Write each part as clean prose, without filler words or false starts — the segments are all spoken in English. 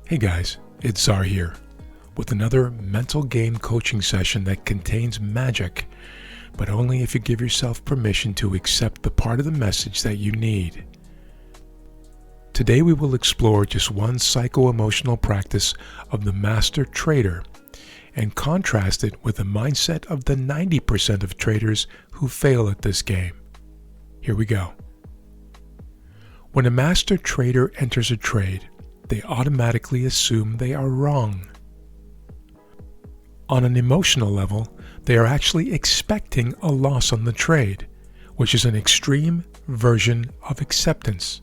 Hey guys, it's Czar here with another mental game coaching session that contains magic, but only if you give yourself permission to accept the part of the message that you need. Today we will explore just one psycho-emotional practice of the master trader and contrast it with the mindset of the 90% of traders who fail at this game. Here we go. When a master trader enters a trade, they automatically assume they are wrong. On an emotional level, they are actually expecting a loss on the trade, which is an extreme version of acceptance.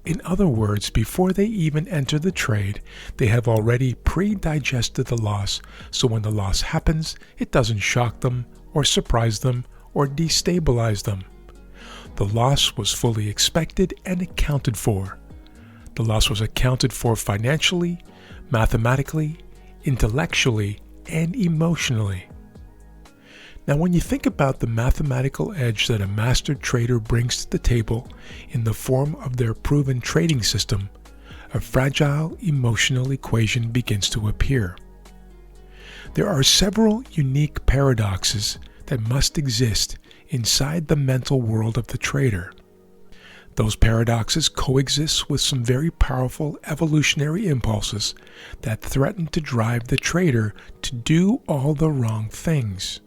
In other words, before they even enter the trade, they have already pre-digested the loss, so when the loss happens, it doesn't shock them, or surprise them, or destabilize them. The loss was fully expected and accounted for. The loss was accounted for financially, mathematically, intellectually, and emotionally. Now, when you think about the mathematical edge that a master trader brings to the table in the form of their proven trading system, a fragile emotional equation begins to appear. There are several unique paradoxes that must exist inside the mental world of the trader. Those paradoxes coexist with some very powerful evolutionary impulses that threaten to drive the trader to do all the wrong things.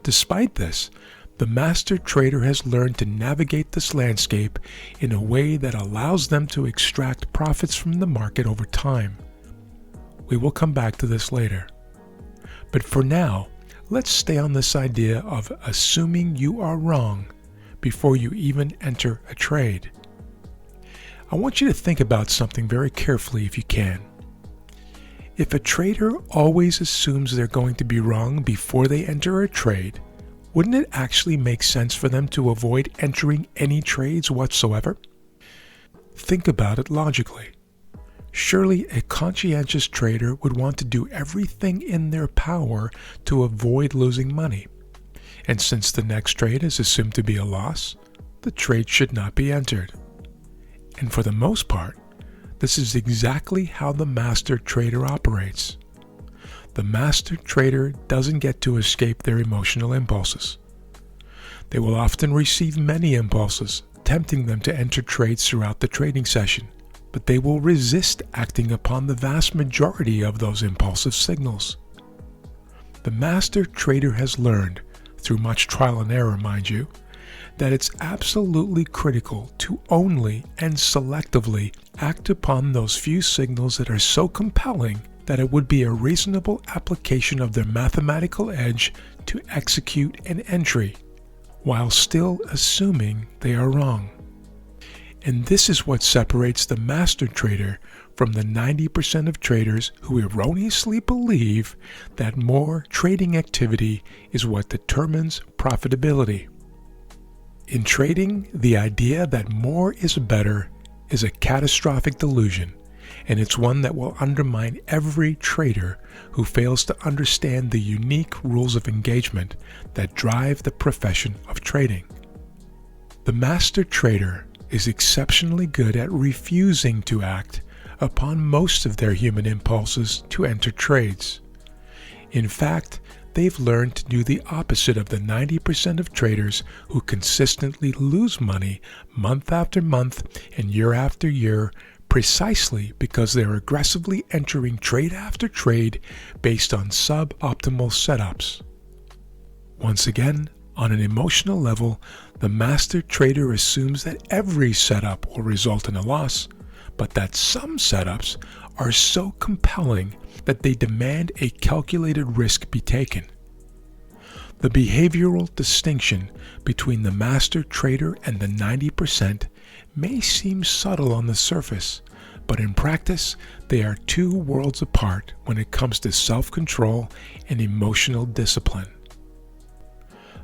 Despite this, the master trader has learned to navigate this landscape in a way that allows them to extract profits from the market over time. We will come back to this later. But for now, let's stay on this idea of assuming you are wrong before you even enter a trade. I want you to think about something very carefully if you can. If a trader always assumes they're going to be wrong before they enter a trade, wouldn't it actually make sense for them to avoid entering any trades whatsoever? Think about it logically. Surely a conscientious trader would want to do everything in their power to avoid losing money. And since the next trade is assumed to be a loss, the trade should not be entered. And for the most part, this is exactly how the master trader operates. The master trader doesn't get to escape their emotional impulses. They will often receive many impulses, tempting them to enter trades throughout the trading session, but they will resist acting upon the vast majority of those impulsive signals. The master trader has learned, through much trial and error, mind you, that it's absolutely critical to only and selectively act upon those few signals that are so compelling that it would be a reasonable application of their mathematical edge to execute an entry, while still assuming they are wrong. And this is what separates the master trader from the 90% of traders who erroneously believe that more trading activity is what determines profitability. In trading, the idea that more is better is a catastrophic delusion, and it's one that will undermine every trader who fails to understand the unique rules of engagement that drive the profession of trading. The master trader is exceptionally good at refusing to act upon most of their human impulses to enter trades. In fact, they've learned to do the opposite of the 90% of traders who consistently lose money month after month and year after year precisely because they're aggressively entering trade after trade based on suboptimal setups. Once again, on an emotional level, the master trader assumes that every setup will result in a loss, but that some setups are so compelling that they demand a calculated risk be taken. The behavioral distinction between the master trader and the 90% may seem subtle on the surface, but in practice, they are two worlds apart when it comes to self-control and emotional discipline.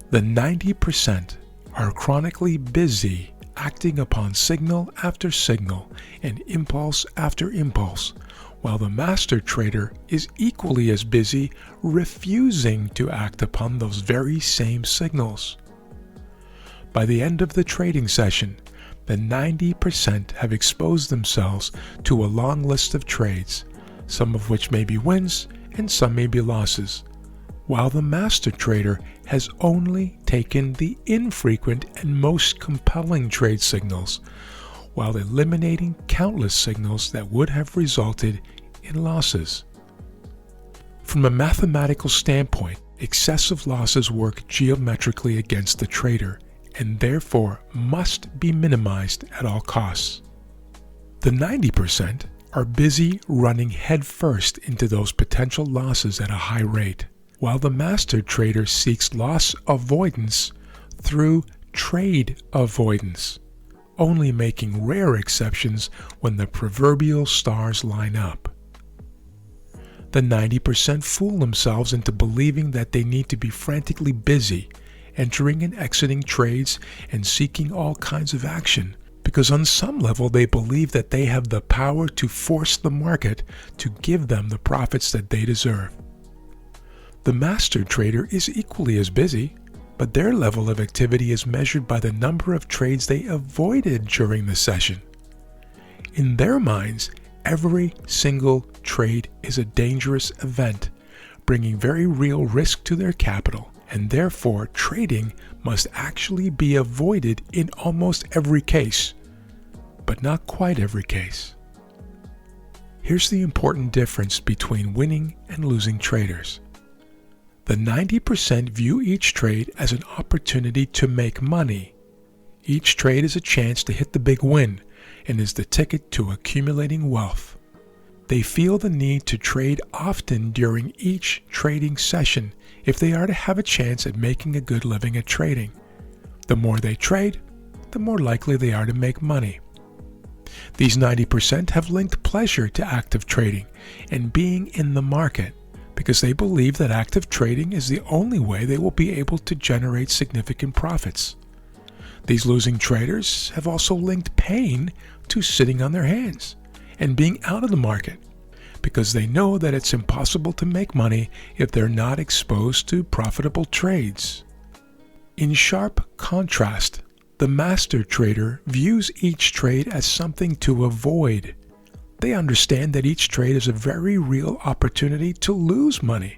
The 90% are chronically busy acting upon signal after signal and impulse after impulse, while the master trader is equally as busy refusing to act upon those very same signals. By the end of the trading session, the 90% have exposed themselves to a long list of trades, some of which may be wins and some may be losses, while the master trader has only taken the infrequent and most compelling trade signals, while eliminating countless signals that would have resulted in losses. From a mathematical standpoint, excessive losses work geometrically against the trader and therefore must be minimized at all costs. The 90% are busy running headfirst into those potential losses at a high rate, while the master trader seeks loss avoidance through trade avoidance, only making rare exceptions when the proverbial stars line up. The 90% fool themselves into believing that they need to be frantically busy, entering and exiting trades and seeking all kinds of action, because on some level they believe that they have the power to force the market to give them the profits that they deserve. The master trader is equally as busy, but their level of activity is measured by the number of trades they avoided during the session. In their minds, every single trade is a dangerous event, bringing very real risk to their capital, and therefore trading must actually be avoided in almost every case, but not quite every case. Here's the important difference between winning and losing traders. The 90% view each trade as an opportunity to make money. Each trade is a chance to hit the big win and is the ticket to accumulating wealth. They feel the need to trade often during each trading session if they are to have a chance at making a good living at trading. The more they trade, the more likely they are to make money. These 90% have linked pleasure to active trading and being in the market because they believe that active trading is the only way they will be able to generate significant profits. These losing traders have also linked pain to sitting on their hands and being out of the market because they know that it's impossible to make money if they're not exposed to profitable trades. In sharp contrast, the master trader views each trade as something to avoid. They understand that each trade is a very real opportunity to lose money.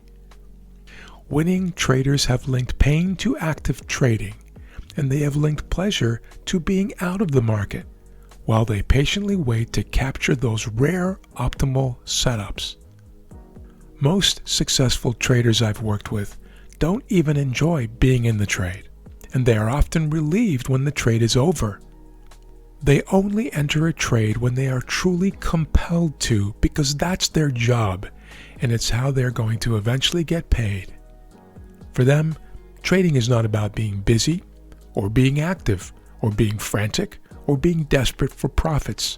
Winning traders have linked pain to active trading, and they have linked pleasure to being out of the market, while they patiently wait to capture those rare optimal setups. Most successful traders I've worked with don't even enjoy being in the trade, and they are often relieved when the trade is over. They only enter a trade when they are truly compelled to because that's their job, and it's how they're going to eventually get paid. For them, trading is not about being busy, or being active, or being frantic, or being desperate for profits.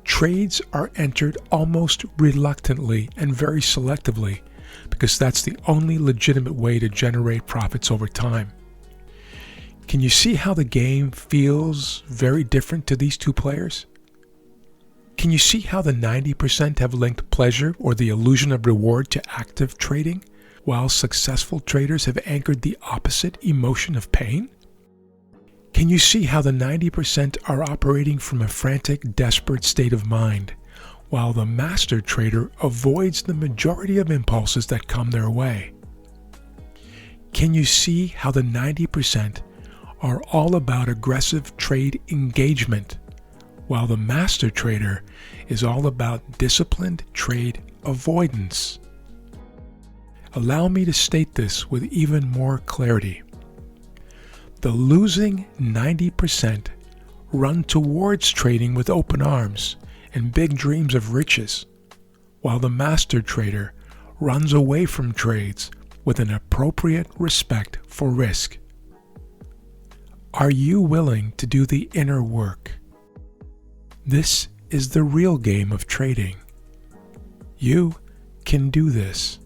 Trades are entered almost reluctantly and very selectively because that's the only legitimate way to generate profits over time. Can you see how the game feels very different to these two players? Can you see how the 90% have linked pleasure or the illusion of reward to active trading, while successful traders have anchored the opposite emotion of pain? Can you see how the 90% are operating from a frantic, desperate state of mind, while the master trader avoids the majority of impulses that come their way? Can you see how the 90% are all about aggressive trade engagement, while the master trader is all about disciplined trade avoidance? Allow me to state this with even more clarity. The losing 90% run towards trading with open arms and big dreams of riches, while the master trader runs away from trades with an appropriate respect for risk. Are you willing to do the inner work? This is the real game of trading. You can do this.